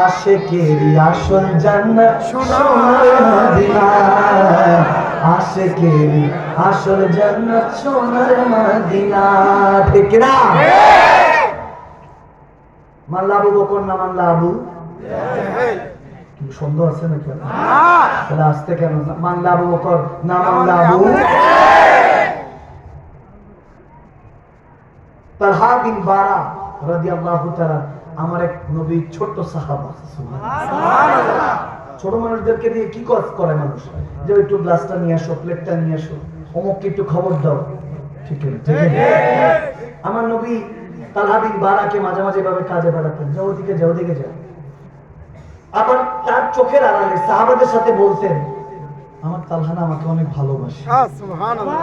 আশিকেরি আসল জান্নাত সোনার মদিনা, আশিকেরি আসল জান্নাত সোনার মদিনা। ঠিক না? মানলা আবু বকর না মানলা আবু সন্দেহ আছে নাকি? তাহলে আসতে কেন? মানলা আবু বকর না মানলা আবু তালহা বিন বারা রাদিয়াল্লাহু তাআলা আমার এক নবী ছোট সাহাবা। সুবহানাল্লাহ। ছোট মানুষদেরকে দিয়ে কি কাজ করে মানুষ? যে একটু গ্লাসটা নিয়ে আসো, প্লেটটা নিয়ে আসো, অমুককে একটু খবর দাও। ঠিক আছে? আমার নবী তালহা বিন বারাকে মাঝে মাঝে এভাবে কাজে পাঠাতেন, যাও ওদিকে যাও, ওদিকে যাও। আবার তার চোখের আড়ালে সাহাবাদের সাথে বলতেন, আমার তালহা না আমাকে অনেক ভালোবাসে। সুবহানাল্লাহ।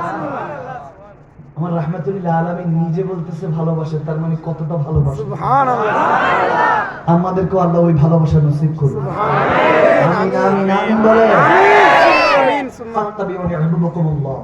আমার রাহমাতুল্লিল আলামিন নিজে বলতেছে ভালোবাসে, তার মানে কতটা ভালোবাসে। সুবহানাল্লাহ। আমাদেরকে আল্লাহ ওই ভালোবাসা নসিব করুন। সুবহানাল্লাহ। আমিন আমিন আমিন বলে। আমিন। ফাত্তাবিউনি আহবুকুমুল্লাহ।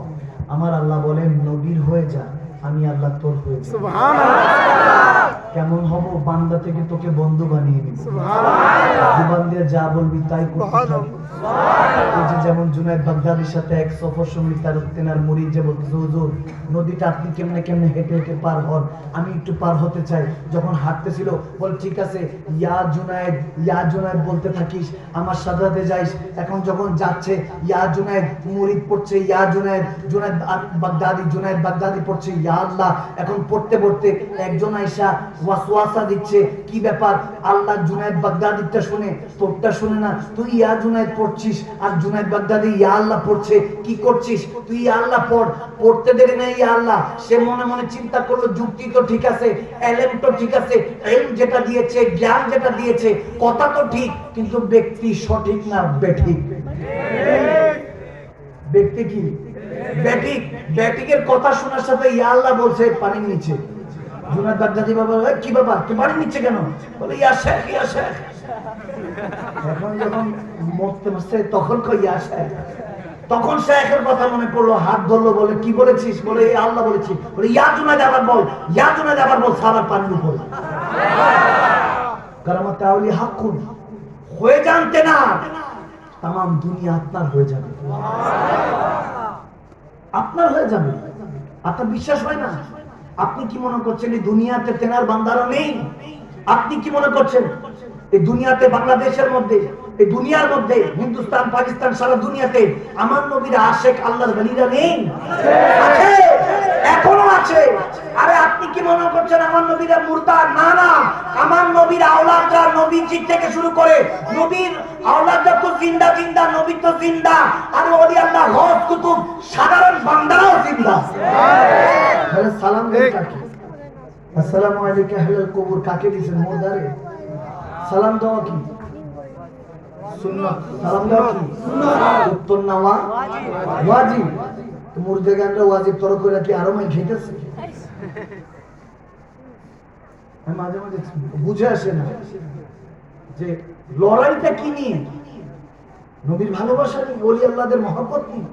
আমার আল্লাহ বলেন নবীর হয়ে যা, আমি আল্লাহ তোর হয়ে যাব। সুবহানাল্লাহ। কেমন হব? বান্দা থেকে তোকে বন্ধু বানিয়ে নিব। সুবহানাল্লাহ। জীবন দিয়ে যা বলবি তাই করতে থাকবি। সুবহানাল্লাহ। যেমন জুনায়েদ বাগদাদির সাথে এক সফর সঙ্গী তার তেনার মুরিদ যে বলতেছে, হুজুর নদীটা আপনি কেমনে কেমনে হেঁটে হেঁটে পার হন, আমি একটু পার হতে চাই। যখন হাঁটতেছিল বল, ঠিক আছে ইয়া জুনায়েদ বলতে থাকিস, আমার সাথে যাইস। এখন যখন যাচ্ছে ইয়া জুনায়েদ, মুরিদ পড়ছে ইয়া জুনায়েদ জুনায়েদ বাগদাদি পড়ছে ইয়া আল্লাহ। এখন পড়তে পড়তে একজন আয়েশা ওয়াসওয়াসা দিচ্ছে, কি ব্যাপার? আল্লাহ জুনায়েদ বাগদাদিটা শুনে তোরটা শুনে না, তুই ইয়া জুনায়েদ পড়ছিস আর জুনায়েদ বাগদাদি ইয়া আল্লাহ পড়ছে, কি করছিস? তুই ইয়া আল্লাহ পড়। পড়তে দেরি নাই ইয়া আল্লাহ। সে মনে মনে চিন্তা করলো, যুক্তি তো ঠিক আছে, এলেম তো ঠিক আছে, এলম যেটা দিয়েছে, জ্ঞান যেটা দিয়েছে, কথা তো ঠিক, কিন্তু ব্যক্তি সঠিক না বেঠিক। ব্যক্তি কি বেঠিক? বেঠিকের কথা শোনার সাথে ইয়া আল্লাহ বলছে পানির নিচে। জুনায়েদ বাগদাদি বাবা, কি বাবা তুই পানির নিচে কেন? বলে ইয়া শেখ ইয়া শেখ। এখন যখন মরতে বসছে তখন কই ইয়া শেখ। তখন শেখের কথা মনে পড়লো, হাত ধরলো, বলে কি বলেছিস? বলে আল্লাহ বলেছি। বলে ইয়া জুনায়েদ আবার বল, ইয়া জুনায়েদ আবার বল, সারা পানির উপর। কারামাত আউলি হাক্কুন, হয়ে জানতে না তাম দুনিয়া আপনার হয়ে যাবে। আপনার হয়ে যাবে। আপনার বিশ্বাস হয় না? আপনি কি মনে করছেন এই দুনিয়াতে তেনার বান্দারা নেই? আপনি কি মনে করছেন এই দুনিয়াতে, বাংলাদেশের মধ্যে, এই দুনিয়ার মধ্যে, হিন্দুস্তান পাকিস্তান সারা দুনিয়াতে আমার নবীর আশেক আল্লাহর ওলিরা নেই? আছে, এখনো আছে। আরে আপনি কি মনে করছেন আমার নবীরা মুরতাদ? না না, আমার নবীর আওলাদরা, নবীজি থেকে শুরু করে নবীর আওলাদরা তো জিন্দা জিন্দা, নবী তো জিন্দা, আর ওলি আল্লাহ গওস কুতুব সাধারণ বান্দারাও জিন্দা। সুবহানাল্লাহ। সালাম দেন কাকে? আসসালামু আলাইকা আহলাল কবর কাকে দিবেন? মুরদারে। সালাম দেওয়া কি সুন্নাত? সালাম দেওয়া কি সুন্নাত? উত্তর নেওয়া ওয়াজিব। তো মুর্দে গানরা ওয়াজিব তর করে কি আরো মাই খেতেছে? আমি মাঝে মাঝে বুঝে আসে না যে লড়াইটা কি নিয়ে? নবীর ভালোবাসা নিয়ে, ওলি আল্লাহদের মহব্বত নিয়ে।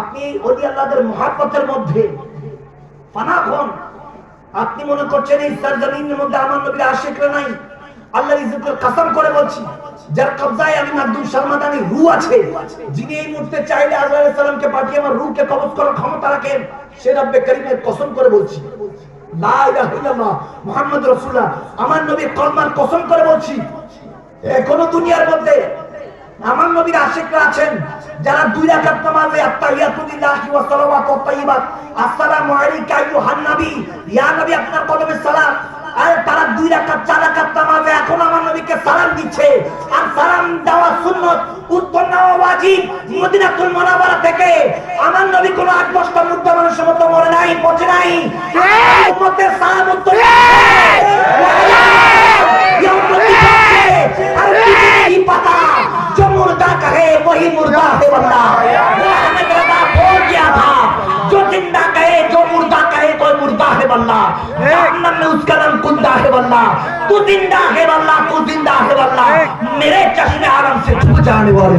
আপনি ওলি আল্লাহদের মহব্বতের মধ্যে ফানা হন। আপনি মনে করছেন এই সরজমিনের মধ্যে আমার নবীর আশিকরা নাই? আল্লাহর ইজ্জতের কসম করে বলছি, যার কবজায় আমি মাকদুম শর্মাদানি রূহ আছে, যিনি এই মুহূর্তে চাইলে আজরাইল আলাইহিস সালামকে পাঠিয়ে আমার রূহকে কবজ করার ক্ষমতা রাখেন, সে রব্বে করিমের কসম করে বলছি, লা ইলাহা ইল্লাল্লাহ মুহাম্মাদুর রাসূলুল্লাহ, আমার নবীর কলমার কসম করে বলছি, এখনো দুনিয়ার মধ্যে আমার নবীর আশিকরা আছেন যারা 2 রাকাত নামাজে আত্তাহিয়াতু লিল্লাহি ওয়া সালাওয়াতু তাইয়্যিবাত, আসসালামু আলাইকা আইয়ুহান নবী, ইয়া নবী আপনার কদমে সালাম। আর তারা 2 রাকাত 4 রাকাত নামাজে এখন আমার নবীকে সালাম দিচ্ছে। আর সালাম দেওয়া সুন্নাত, উত্তর নেওয়া ওয়াজিব। মদিনাতুল মুনাওয়ারা থেকে আমার নবী কোনো 8-10টা মুদ্রা মানুষের মতো মরে নাই, পচে নাই। উম্মতের সালাম উত্তর जो मुर्दा कहे वही मुर्दा है बंदा। मोहम्मद रज़ा बोल गया था, जो जिंदा कहे, जो मुर्दा कहे कोई मुर्दा है बंदा। जहन्नम में उसका नाम कुंदा है बंदा। तू जिंदा है बंदा, तू जिंदा है बंदा, मेरे चश्मे आलम से छू जाने वाले।